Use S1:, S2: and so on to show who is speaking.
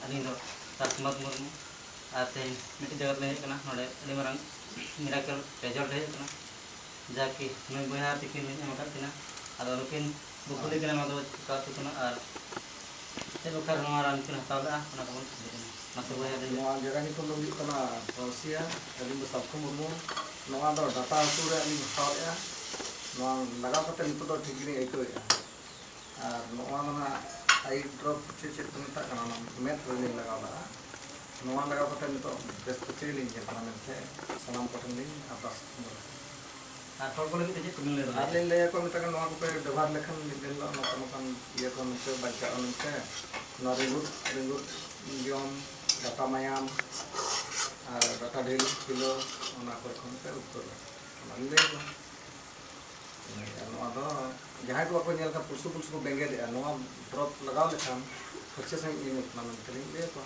S1: अली दो राजकुमार मुर्मू और तेज मिट्टी जगत ले हेकना नोडे अली मारंग मिराकल रिजल्ट हेकना जाकि नई बया तिकिन एम अकादिना आदो लुकिन बुकुली कना मादो कातुकना और ते बखार नवा रान किन हतावला ओना को बोल दिना मासे बया दे
S2: नवा जगह नि को लगी कना रसिया अली दो सबको मुर्मू नवा दो डाटा हसू रे अली हतावया नवा लगा कते नितो दो ठीक नि आइकोया और नवा ना आई ड्रॉप चे को मेता कना मेथ रे लगावला नवा लगा कते नितो बेस चे लिन के कना मेथे सलाम कटन लिन आपास
S1: और हर को लगी ते कुमिल ले
S2: आले ले को मेता नवा को पे व्यवहार लेखन दिन लो नकन ये को मेते बच्चा उनसे नरिंगुर जम डाटा मायाम और डाटा ढेल किलो ओना को खन पे उत्तर मानले नवा दो जहां को नेल का पुसु को बेंगे दे नवा ड्रॉप लगाव लेखान अच्छे से इन मानन कलिंग ले को